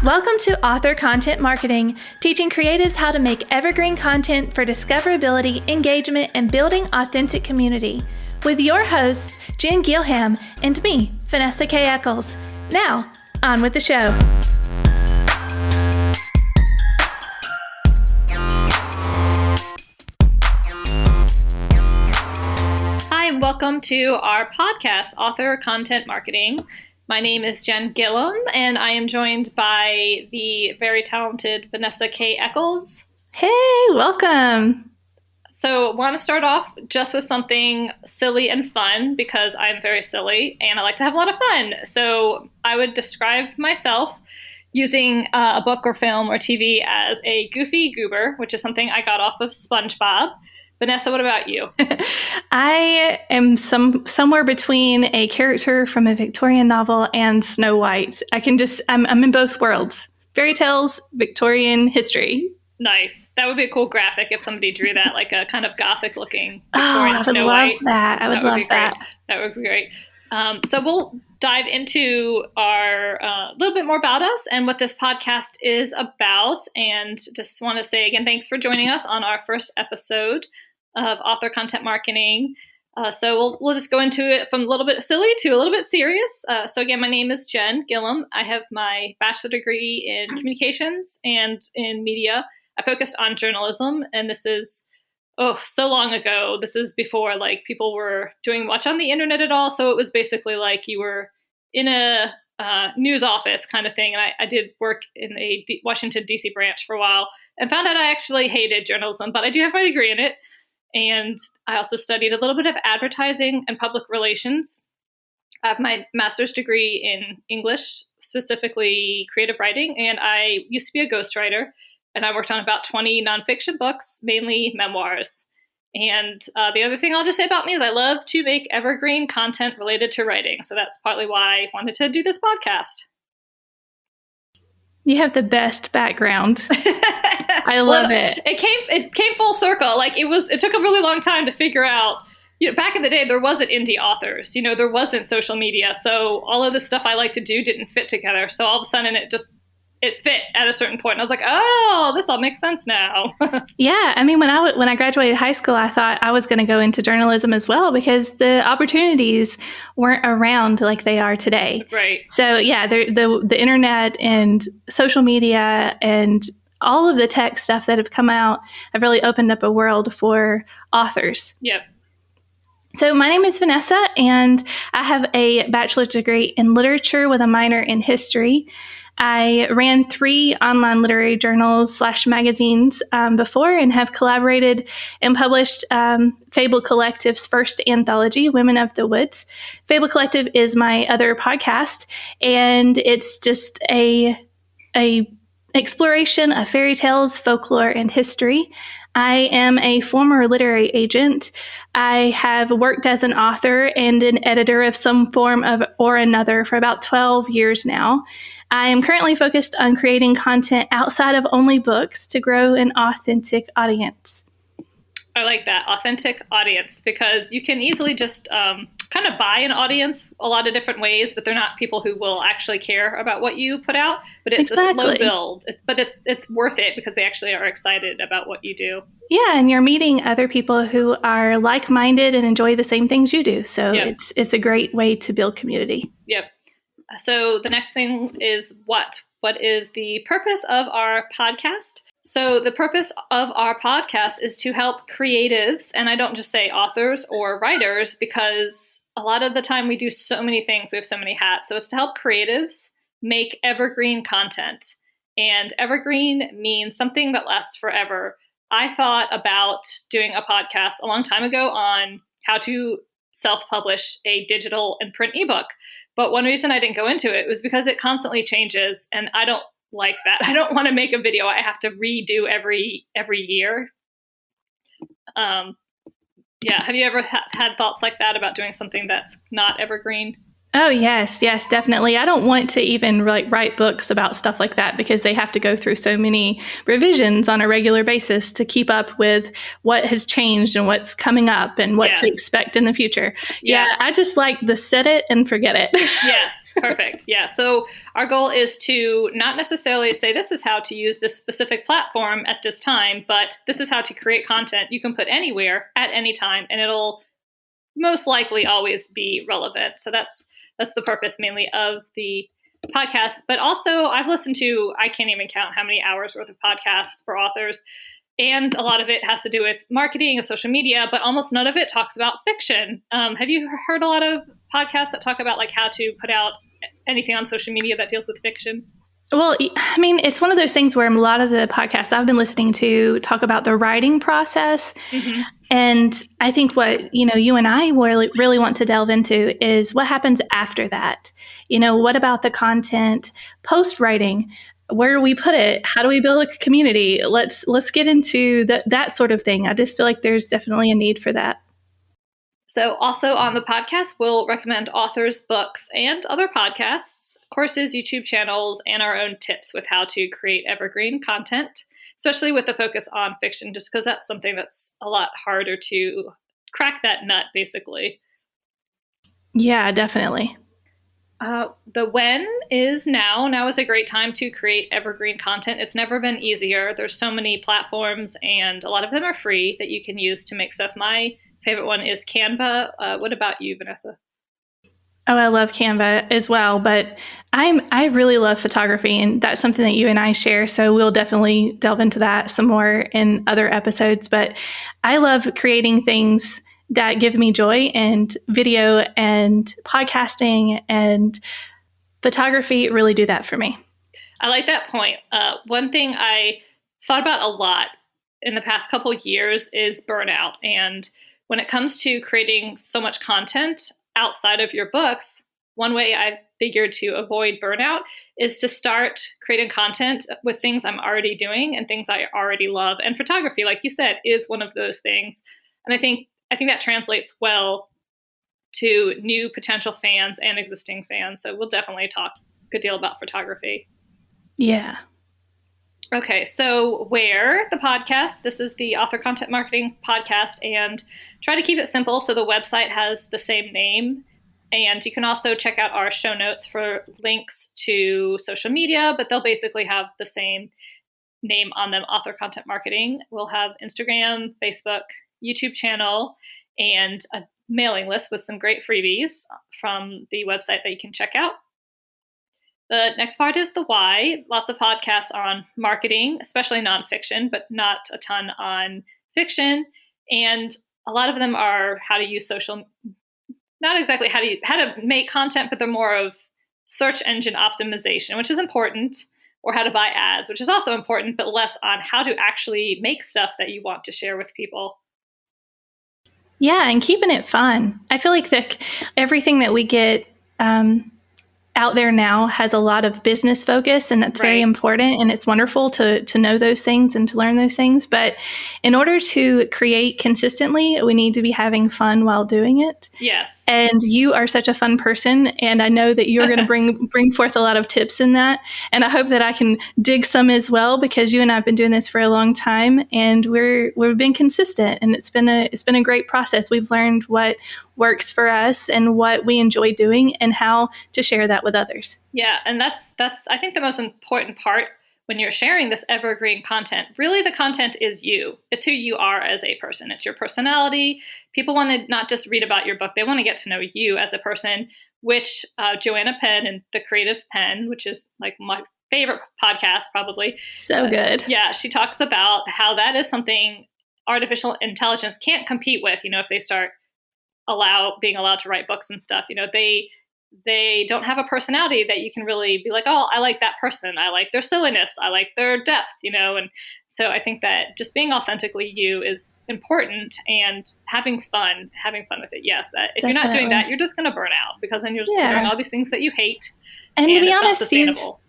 Welcome to Author Content Marketing, teaching creatives how to make evergreen content for discoverability, engagement, and building authentic community. With your hosts, Jen Gilham and me, Vanessa K. Eccles. Now, on with the show. Hi, and welcome to our podcast, Author Content Marketing. My name is Jen Gilham, and I am joined by the very talented Vanessa K. Eccles. Hey, welcome. So I want to start off just with something silly and fun because I'm very silly and I like to have a lot of fun. So I would describe myself using a book or film or TV as a goofy goober, which is something I got off of SpongeBob. Vanessa, what about you? I am somewhere between a character from a Victorian novel and Snow White. I'm in both worlds. Fairy tales, Victorian history. Nice. That would be a cool graphic if somebody drew that, like a kind of gothic looking Victorian Snow White. I would love that. I would love that. That would be great. So we'll dive into our little bit more about us and what this podcast is about. And just want to say again, thanks for joining us on our first episode of Author Content Marketing. So we'll just go into it from a little bit silly to a little bit serious. So again, my name is Jen Gilham. I have my bachelor degree in communications and in media. I focused on journalism, and this is so long ago. This is before like people were doing much on the internet at all. So it was basically like you were in a news office kind of thing. And I did work in a Washington, D.C. branch for a while and found out I actually hated journalism, but I do have my degree in it. And I also studied a little bit of advertising and public relations. I have my master's degree in English, specifically creative writing. And I used to be a ghostwriter. And I worked on about 20 nonfiction books, mainly memoirs. And the other thing I'll just say about me is I love to make evergreen content related to writing. So that's partly why I wanted to do this podcast. You have the best background. I love it. It came full circle. Like it took a really long time to figure out. Back in the day, there wasn't indie authors. There wasn't social media. So all of the stuff I like to do didn't fit together. So all of a sudden it fit at a certain point. And I was like, oh, this all makes sense now. Yeah. I mean, when I graduated high school, I thought I was going to go into journalism as well because the opportunities weren't around like they are today. Right. So yeah, the internet and social media and all of the tech stuff that have come out have really opened up a world for authors. Yep. So my name is Vanessa, and I have a bachelor's degree in literature with a minor in history. I ran 3 online literary journals / magazines before and have collaborated and published Fabled Collective's first anthology, Women of the Woods. Fabled Collective is my other podcast, and it's just a exploration of fairy tales, folklore, and history. I am a former literary agent. I have worked as an author and an editor of some form or another for about 12 years now. I am currently focused on creating content outside of only books to grow an authentic audience. I like that, authentic audience, because you can easily just kind of buy an audience a lot of different ways, but they're not people who will actually care about what you put out. But it's a slow build, but it's worth it because they actually are excited about what you do. Yeah, and you're meeting other people who are like-minded and enjoy the same things you do. So Yep. It's a great way to build community. Yep. So the next thing is what? What is the purpose of our podcast? So the purpose of our podcast is to help creatives, and I don't just say authors or writers, because a lot of the time we do so many things, we have so many hats. So it's to help creatives make evergreen content. And evergreen means something that lasts forever. I thought about doing a podcast a long time ago on how to self-publish a digital and print ebook. But one reason I didn't go into it was because it constantly changes, and I don't like that. I don't want to make a video I have to redo every year. Yeah. Have you ever had thoughts like that about doing something that's not evergreen? Oh, yes, definitely. I don't want to even write books about stuff like that because they have to go through so many revisions on a regular basis to keep up with what has changed and what's coming up and what to expect in the future. Yeah, I just like the set it and forget it. Yes. Perfect. Yeah. So our goal is to not necessarily say this is how to use this specific platform at this time, but this is how to create content you can put anywhere at any time, and it'll most likely always be relevant. So that's the purpose mainly of the podcast. But also, I've listened to, I can't even count how many hours worth of podcasts for authors. And a lot of it has to do with marketing and social media, but almost none of it talks about fiction. Have you heard a lot of podcasts that talk about like how to put out anything on social media that deals with fiction? Well, I mean, it's one of those things where a lot of the podcasts I've been listening to talk about the writing process. Mm-hmm. And I think what, you and I really want to delve into is what happens after that. What about the content post writing? Where do we put it? How do we build a community? Let's get into that sort of thing. I just feel like there's definitely a need for that. So also on the podcast, we'll recommend authors, books, and other podcasts, courses, YouTube channels, and our own tips with how to create evergreen content, especially with the focus on fiction, just because that's something that's a lot harder to crack that nut, basically. Yeah, definitely. The when is now. Now is a great time to create evergreen content. It's never been easier. There's so many platforms, and a lot of them are free that you can use to make stuff. My favorite one is Canva. What about you, Vanessa? Oh, I love Canva as well, but I really love photography, and that's something that you and I share. So we'll definitely delve into that some more in other episodes. But I love creating things that give me joy, and video and podcasting and photography really do that for me. I like that point. One thing I thought about a lot in the past couple of years is burnout. And when it comes to creating so much content outside of your books, one way I figured to avoid burnout is to start creating content with things I'm already doing and things I already love. And photography, like you said, is one of those things. And I think that translates well to new potential fans and existing fans. So we'll definitely talk a good deal about photography. Yeah. Okay, so where the podcast, this is the Author Content Marketing Podcast, and try to keep it simple so the website has the same name. And you can also check out our show notes for links to social media, but they'll basically have the same name on them, Author Content Marketing. We'll have Instagram, Facebook, YouTube channel, and a mailing list with some great freebies from the website that you can check out. The next part is the why. Lots of podcasts on marketing, especially nonfiction, but not a ton on fiction. And a lot of them are how to use social, not exactly how to make content, but they're more of search engine optimization, which is important, or how to buy ads, which is also important, but less on how to actually make stuff that you want to share with people. Yeah, and keeping it fun. I feel like everything that we get out there now has a lot of business focus, and that's very important, and it's wonderful to know those things and to learn those things. But in order to create consistently, we need to be having fun while doing it. Yes. And you are such a fun person, and I know that you're going to bring forth a lot of tips in that. And I hope that I can dig some as well, because you and I have been doing this for a long time, and we've been consistent, and it's been a great process. We've learned what works for us and what we enjoy doing and how to share that with others. Yeah, and that's I think the most important part when you're sharing this evergreen content. Really, the content is you. It's who you are as a person. It's your personality. People want to not just read about your book. They want to get to know you as a person, which Joanna Penn and The Creative Penn, which is like my favorite podcast probably. So good. Yeah, she talks about how that is something artificial intelligence can't compete with, if they start being allowed to write books and stuff. They don't have a personality that you can really be like, oh, I like that person. I like their silliness. I like their depth, and so I think that just being authentically you is important, and having fun with it. Yes, that if Definitely. You're not doing that, you're just going to burn out, because then you're just doing all these things that you hate. And to be it's honest, not sustainable.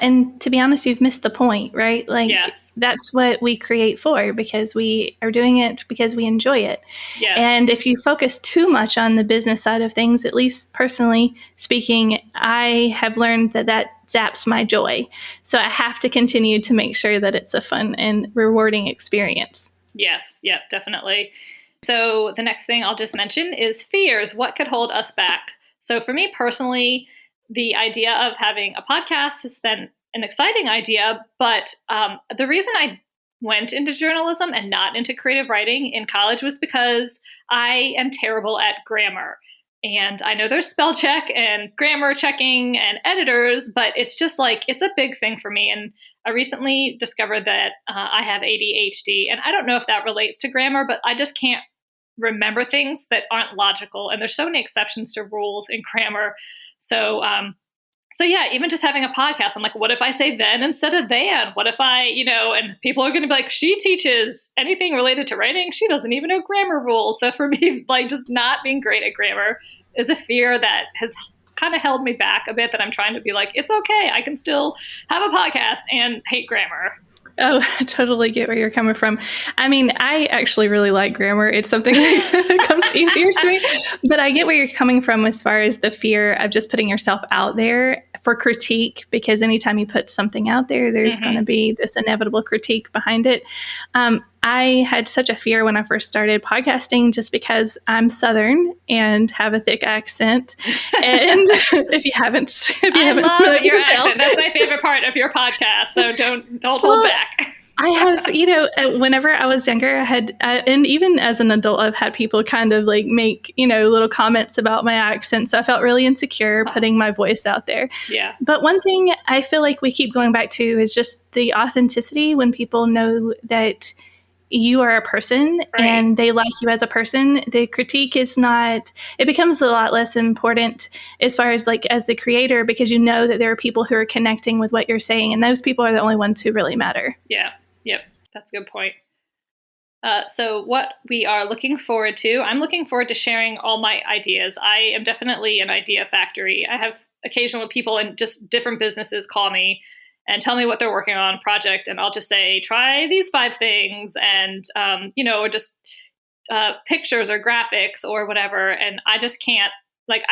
and to be honest, you've missed the point, right? Like, yes. That's what we create for, because we are doing it because we enjoy it. Yes. And if you focus too much on the business side of things, at least personally speaking, I have learned that zaps my joy. So I have to continue to make sure that it's a fun and rewarding experience. Yes. Yeah, definitely. So the next thing I'll just mention is fears. What could hold us back? So for me personally, the idea of having a podcast has been an exciting idea, but the reason I went into journalism and not into creative writing in college was because I am terrible at grammar. And I know there's spell check and grammar checking and editors, but it's just like, it's a big thing for me. And I recently discovered that I have ADHD, and I don't know if that relates to grammar, but I just can't remember things that aren't logical. And there's so many exceptions to rules in grammar. So yeah, even just having a podcast, I'm like, what if I say then instead of than? What if I, and people are going to be like, she teaches anything related to writing. She doesn't even know grammar rules. So for me, like, just not being great at grammar is a fear that has kind of held me back a bit, that I'm trying to be like, it's okay, I can still have a podcast and hate grammar. Oh, I totally get where you're coming from. I mean, I actually really like grammar. It's something that comes easier to me. But I get where you're coming from as far as the fear of just putting yourself out there for critique, because anytime you put something out there, there's going to be this inevitable critique behind it. I had such a fear when I first started podcasting, just because I'm Southern and have a thick accent. And I love your accent. That's my favorite part of your podcast. So don't hold back. I have, whenever I was younger, I had, and even as an adult, I've had people kind of like make, little comments about my accent. So I felt really insecure putting my voice out there. Yeah. But one thing I feel like we keep going back to is just the authenticity, when people know that you are a person and they like you as a person. The critique is not, it becomes a lot less important as far as like as the creator, because you know that there are people who are connecting with what you're saying, and those people are the only ones who really matter. Yeah. Yep. That's a good point. So what we are looking forward to, I'm looking forward to sharing all my ideas. I am definitely an idea factory. I have occasional people in just different businesses call me and tell me what they're working on project. And I'll just say, try these 5 things, and, or just pictures or graphics or whatever. And I just can't, like,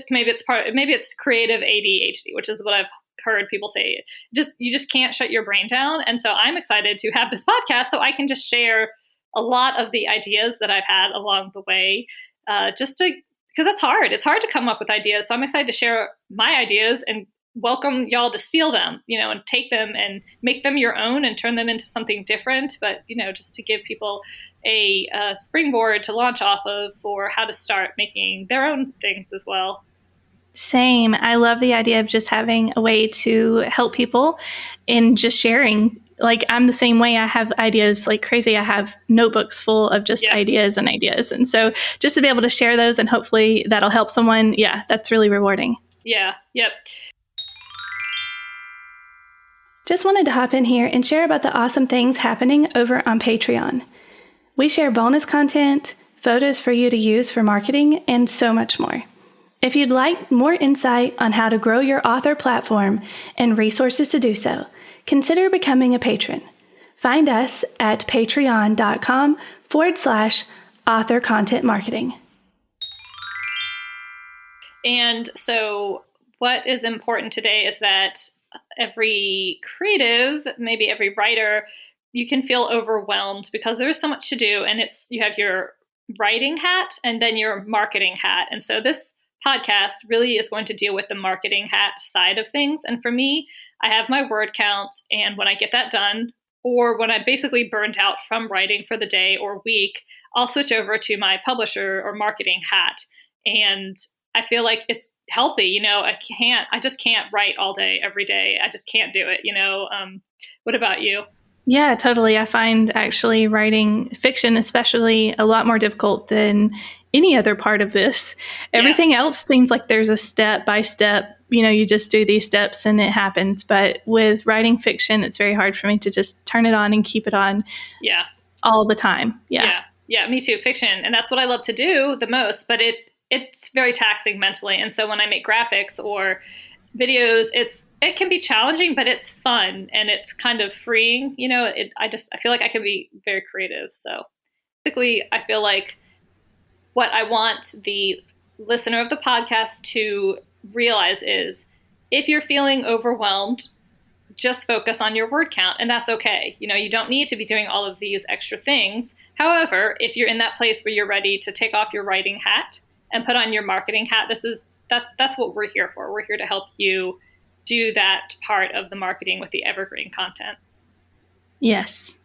maybe it's creative ADHD, which is what I've heard people say. You just can't shut your brain down. And so I'm excited to have this podcast so I can just share a lot of the ideas that I've had along the way, because it's hard. It's hard to come up with ideas. So I'm excited to share my ideas and welcome y'all to steal them, and take them and make them your own and turn them into something different. But, just to give people a springboard to launch off of for how to start making their own things as well. Same. I love the idea of just having a way to help people in just sharing. Like, I'm the same way. I have ideas like crazy. I have notebooks full of just ideas and ideas. And so just to be able to share those, and hopefully that'll help someone. Yeah, that's really rewarding. Yeah. Yep. Just wanted to hop in here and share about the awesome things happening over on Patreon. We share bonus content, photos for you to use for marketing, and so much more. If you'd like more insight on how to grow your author platform and resources to do so, consider becoming a patron. Find us at patreon.com/author content marketing. And so what is important today is that every creative, maybe every writer, you can feel overwhelmed because there's so much to do. And you have your writing hat and then your marketing hat. And so this podcast really is going to deal with the marketing hat side of things. And for me, I have my word count. And when I get that done, or when I'm basically burnt out from writing for the day or week, I'll switch over to my publisher or marketing hat. And I feel like it's healthy. I just can't write all day, every day. I just can't do it. What about you? Yeah, totally. I find actually writing fiction, especially, a lot more difficult than any other part of this. Everything else seems like there's a step by step, you just do these steps and it happens. But with writing fiction, it's very hard for me to just turn it on and keep it on all the time. Yeah, me too. Fiction. And that's what I love to do the most, but it's very taxing mentally. And so when I make graphics or videos, it can be challenging, but it's fun and it's kind of freeing. I feel like I can be very creative. So basically, I feel like what I want the listener of the podcast to realize is, if you're feeling overwhelmed, just focus on your word count, and that's okay. You don't need to be doing all of these extra things. However, if you're in that place where you're ready to take off your writing hat and put on your marketing hat. That's what we're here for. We're here to help you do that part of the marketing with the evergreen content. Yes.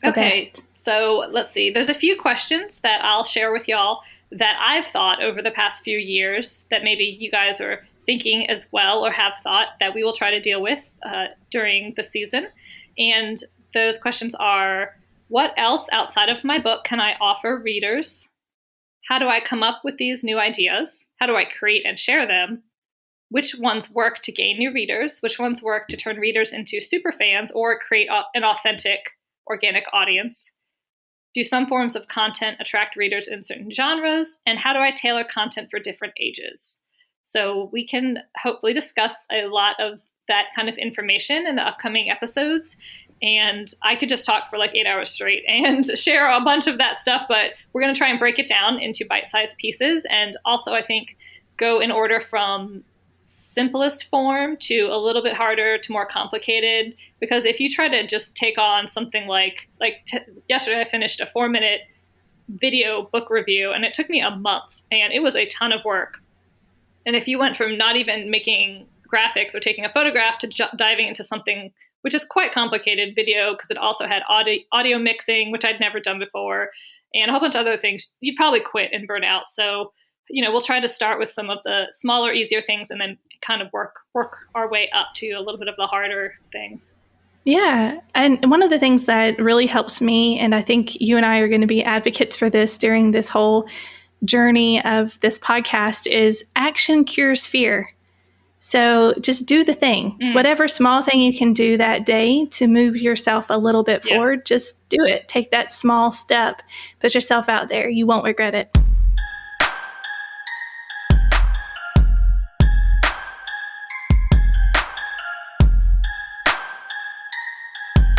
Okay, so let's see. There's a few questions that I'll share with y'all that I've thought over the past few years that maybe you guys are thinking as well or have thought that we will try to deal with during the season. And those questions are, what else outside of my book can I offer readers? How do I come up with these new ideas? How do I create and share them? Which ones work to gain new readers? Which ones work to turn readers into super fans or create an authentic, organic audience? Do some forms of content attract readers in certain genres? And how do I tailor content for different ages? So we can hopefully discuss a lot of that kind of information in the upcoming episodes. And I could just talk for like 8 hours straight and share a bunch of that stuff, but we're going to try and break it down into bite-sized pieces. And also, I think, go in order from simplest form to a little bit harder to more complicated, because if you try to just take on something like yesterday I finished a 4-minute video book review and it took me a month and it was a ton of work. And if you went from not even making graphics or taking a photograph to diving into something which is quite complicated, video, because it also had audio mixing, which I'd never done before, and a whole bunch of other things, you'd probably quit and burn out. So we'll try to start with some of the smaller, easier things and then kind of work our way up to a little bit of the harder things. Yeah. And one of the things that really helps me, and I think you and I are going to be advocates for this during this whole journey of this podcast, is action cures fear. So just do the thing. Whatever small thing you can do that day to move yourself a little bit forward, just do it. Take that small step. Put yourself out there. You won't regret it.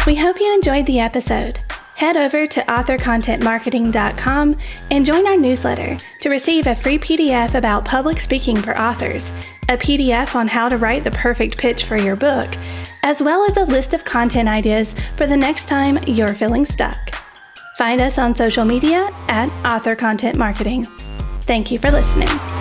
We hope you enjoyed the episode. Head over to authorcontentmarketing.com and join our newsletter to receive a free PDF about public speaking for authors, a PDF on how to write the perfect pitch for your book, as well as a list of content ideas for the next time you're feeling stuck. Find us on social media at Author Content Marketing. Thank you for listening.